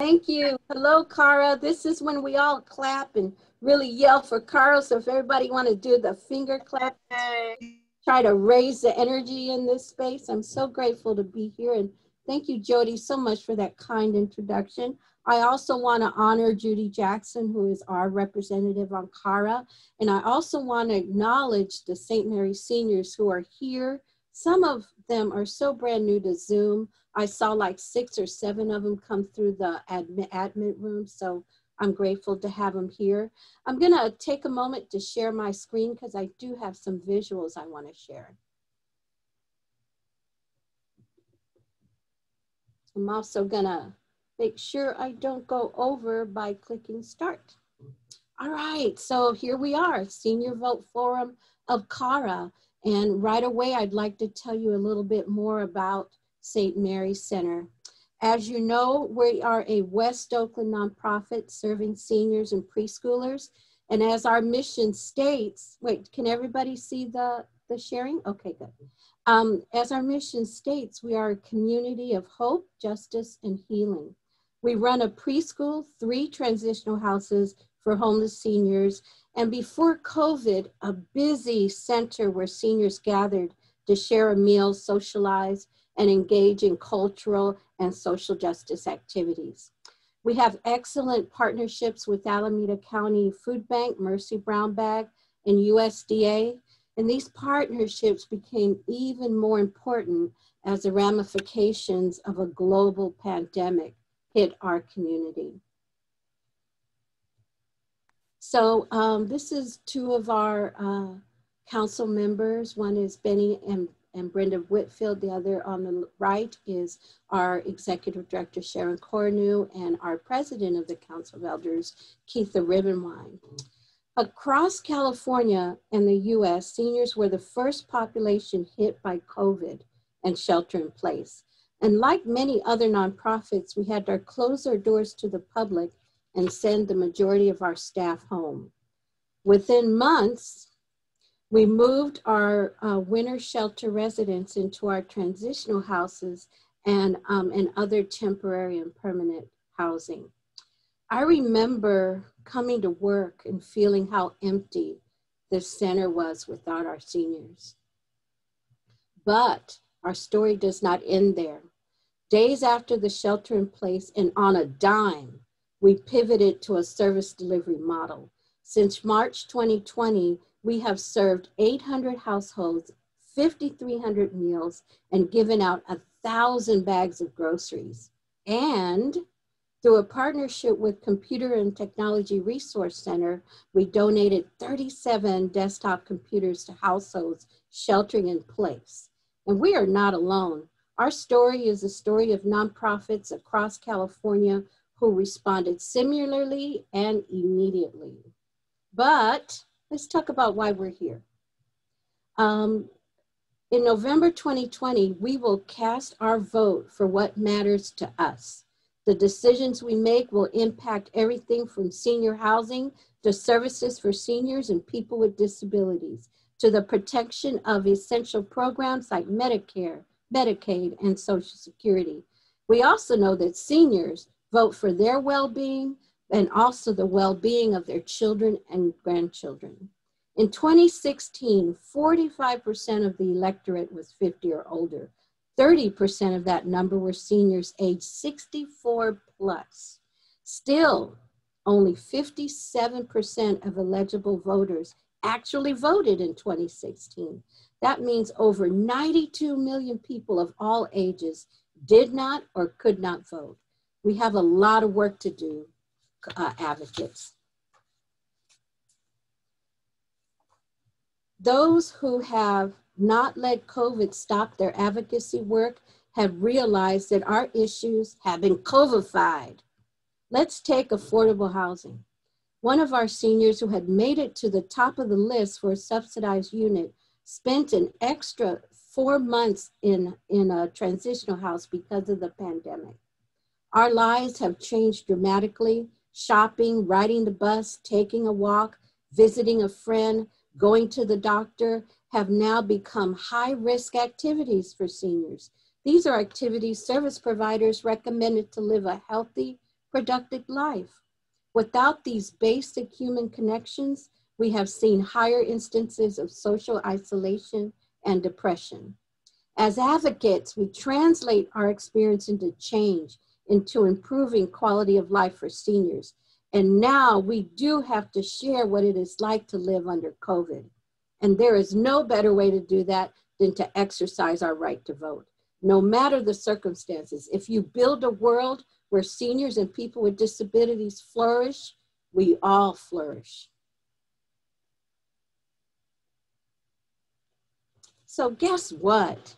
Thank you. Hello, Cara. This is when we all clap and really yell for Cara. So if everybody want to do the finger clap, try to raise the energy in this space. I'm so grateful to be here. And thank you, Jody, so much for that kind introduction. I also want to honor Judy Jackson, who is our representative on Cara. And I also want to acknowledge the St. Mary seniors who are here. Some of them are so brand new to Zoom. I saw like 6 or 7 of them come through the admit room. So I'm grateful to have them here. I'm gonna take a moment to share my screen because I do have some visuals I want to share. I'm also gonna make sure I don't go over by clicking start. All right, so here we are, Senior Vote Forum of Cara. And right away, I'd like to tell you a little bit more about St. Mary's Center. As you know, we are a West Oakland nonprofit serving seniors and preschoolers. And as our mission states, wait, can everybody see the sharing? Okay, good. As our mission states, we are a community of hope, justice, and healing. We run a preschool, 3 transitional houses for homeless seniors, and before COVID, a busy center where seniors gathered to share a meal, socialize, and engage in cultural and social justice activities. We have excellent partnerships with Alameda County Food Bank, Mercy Brown Bag, and USDA, and these partnerships became even more important as the ramifications of a global pandemic hit our community. So this is 2 of our council members. One is Benny and Brenda Whitfield. The other on the right is our Executive Director, Sharon Cornu, and our President of the Council of Elders, Keitha Ribbonwine. Across California and the US, seniors were the first population hit by COVID and shelter in place. And like many other nonprofits, we had to close our doors to the public and send the majority of our staff home. Within months, we moved our winter shelter residents into our transitional houses and other temporary and permanent housing. I remember coming to work and feeling how empty the center was without our seniors. But our story does not end there. Days after the shelter in place and on a dime, we pivoted to a service delivery model. Since March 2020, we have served 800 households, 5,300 meals, and given out 1,000 bags of groceries. And through a partnership with Computer and Technology Resource Center, we donated 37 desktop computers to households sheltering in place. And we are not alone. Our story is a story of nonprofits across California who responded similarly and immediately. But let's talk about why we're here. In November 2020, we will cast our vote for what matters to us. The decisions we make will impact everything from senior housing to services for seniors and people with disabilities, to the protection of essential programs like Medicare, Medicaid, and Social Security. We also know that seniors vote for their well-being and also the well-being of their children and grandchildren. In 2016, 45% of the electorate was 50 or older. 30% of that number were seniors aged 64 plus. Still, only 57% of eligible voters actually voted in 2016. That means over 92 million people of all ages did not or could not vote. We have a lot of work to do, advocates. Those who have not let COVID stop their advocacy work have realized that our issues have been COVIDified. Let's take affordable housing. One of our seniors who had made it to the top of the list for a subsidized unit spent an extra 4 months in a transitional house because of the pandemic. Our lives have changed dramatically. Shopping, riding the bus, taking a walk, visiting a friend, going to the doctor have now become high-risk activities for seniors. These are activities service providers recommended to live a healthy, productive life. Without these basic human connections, we have seen higher instances of social isolation and depression. As advocates, we translate our experience into change, into improving quality of life for seniors. And now we do have to share what it is like to live under COVID. And there is no better way to do that than to exercise our right to vote. No matter the circumstances, if you build a world where seniors and people with disabilities flourish, we all flourish. So guess what?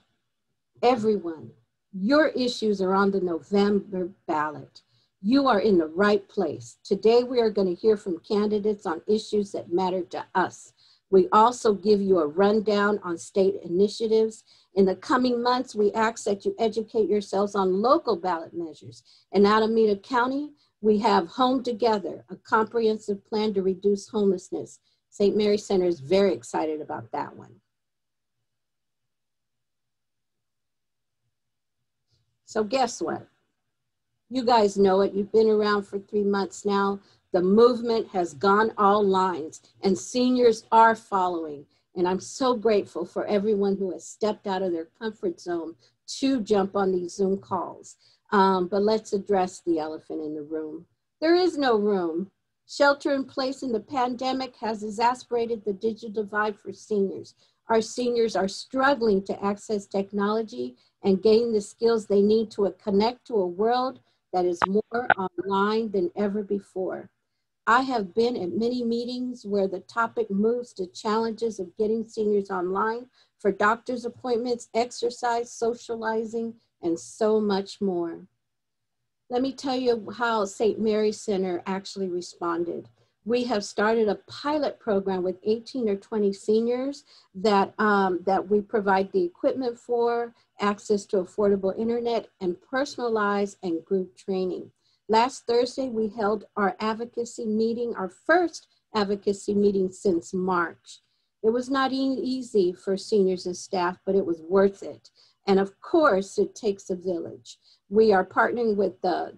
Everyone, your issues are on the November ballot. You are in the right place. Today, we are going to hear from candidates on issues that matter to us. We also give you a rundown on state initiatives. In the coming months, we ask that you educate yourselves on local ballot measures. In Alameda County, we have Home Together, a comprehensive plan to reduce homelessness. St. Mary Center is very excited about that one. So guess what? You guys know it. You've been around for 3 months now. The movement has gone all lines and seniors are following. And I'm so grateful for everyone who has stepped out of their comfort zone to jump on these Zoom calls. But let's address the elephant in the room. There is no room. Shelter in place in the pandemic has exacerbated the digital divide for seniors. Our seniors are struggling to access technology and gain the skills they need to connect to a world that is more online than ever before. I have been at many meetings where the topic moves to challenges of getting seniors online for doctor's appointments, exercise, socializing, and so much more. Let me tell you how St. Mary's Center actually responded. We have started a pilot program with 18 or 20 seniors that we provide the equipment for, access to affordable internet, and personalized and group training. Last Thursday, we held our advocacy meeting, our first advocacy meeting since March. It was not easy for seniors and staff, but it was worth it. And of course, it takes a village. We are partnering with the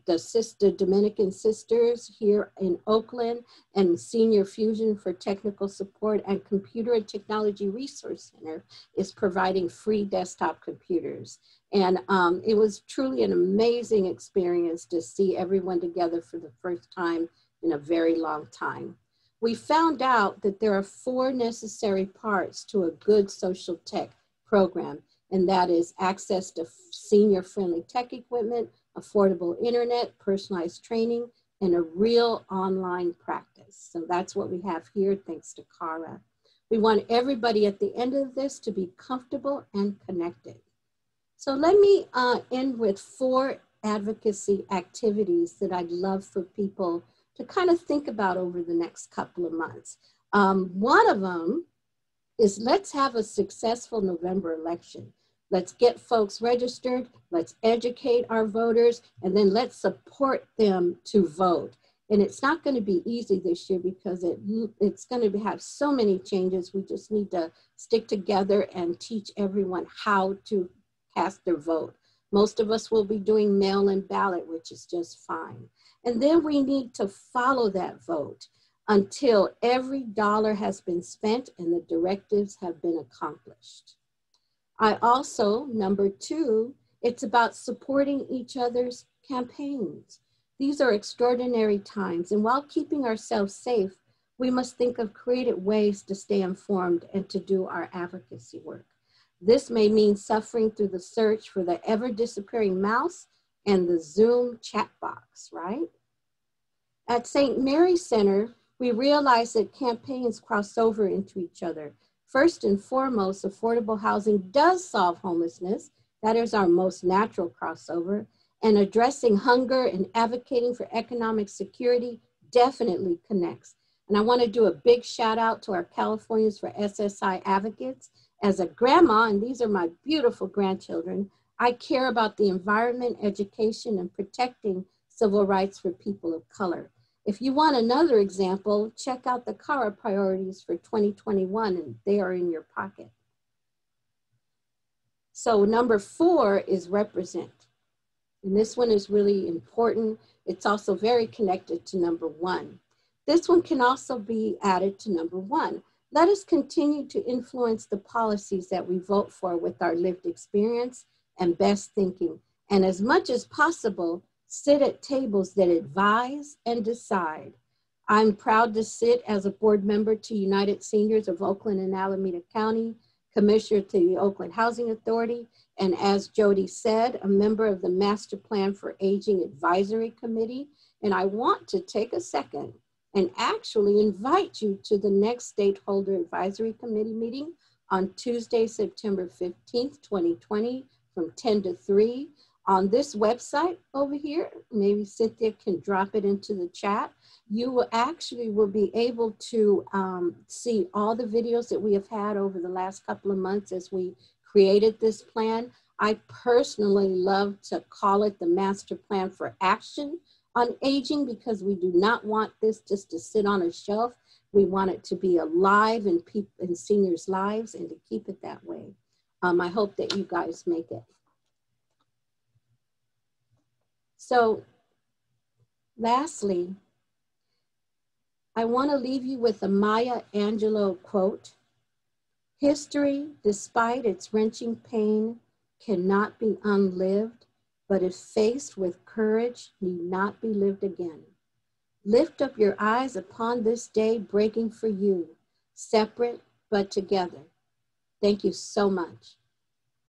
Dominican Sisters here in Oakland and Senior Fusion for Technical Support, and Computer and Technology Resource Center is providing free desktop computers. And it was truly an amazing experience to see everyone together for the first time in a very long time. We found out that there are 4 necessary parts to a good social tech program, and that is access to senior-friendly tech equipment, affordable internet, personalized training, and a real online practice. So that's what we have here, thanks to Cara. We want everybody at the end of this to be comfortable and connected. So let me end with 4 advocacy activities that I'd love for people to kind of think about over the next couple of months. One of them is let's have a successful November election. Let's get folks registered, let's educate our voters, and then let's support them to vote. And it's not going to be easy this year because it's going to have so many changes. We just need to stick together and teach everyone how to cast their vote. Most of us will be doing mail-in ballot, which is just fine. And then we need to follow that vote until every dollar has been spent and the directives have been accomplished. I also, number 2, it's about supporting each other's campaigns. These are extraordinary times, and while keeping ourselves safe, we must think of creative ways to stay informed and to do our advocacy work. This may mean suffering through the search for the ever-disappearing mouse and the Zoom chat box, right? At St. Mary's Center, we realize that campaigns cross over into each other. First and foremost, affordable housing does solve homelessness. That is our most natural crossover. And addressing hunger and advocating for economic security definitely connects. And I want to do a big shout out to our Californians for SSI advocates. As a grandma, and these are my beautiful grandchildren, I care about the environment, education, and protecting civil rights for people of color. If you want another example, check out the CARA priorities for 2021, and they are in your pocket. So number 4 is represent. And this one is really important. It's also very connected to number 1. This one can also be added to number 1. Let us continue to influence the policies that we vote for with our lived experience and best thinking. And as much as possible, sit at tables that advise and decide. I'm proud to sit as a board member to United Seniors of Oakland and Alameda County, Commissioner to the Oakland Housing Authority, and as Jody said, a member of the Master Plan for Aging Advisory Committee. And I want to take a second and actually invite you to the next Stakeholder Advisory Committee meeting on Tuesday, September 15th, 2020, from 10 to 3. On this website over here, maybe Cynthia can drop it into the chat. You will be able to see all the videos that we have had over the last couple of months as we created this plan. I personally love to call it the Master Plan for Action on Aging, because we do not want this just to sit on a shelf. We want it to be alive in seniors' lives and to keep it that way. I hope that you guys make it. So lastly, I want to leave you with a Maya Angelou quote. History, despite its wrenching pain, cannot be unlived, but if faced with courage, need not be lived again. Lift up your eyes upon this day breaking for you, separate but together. Thank you so much.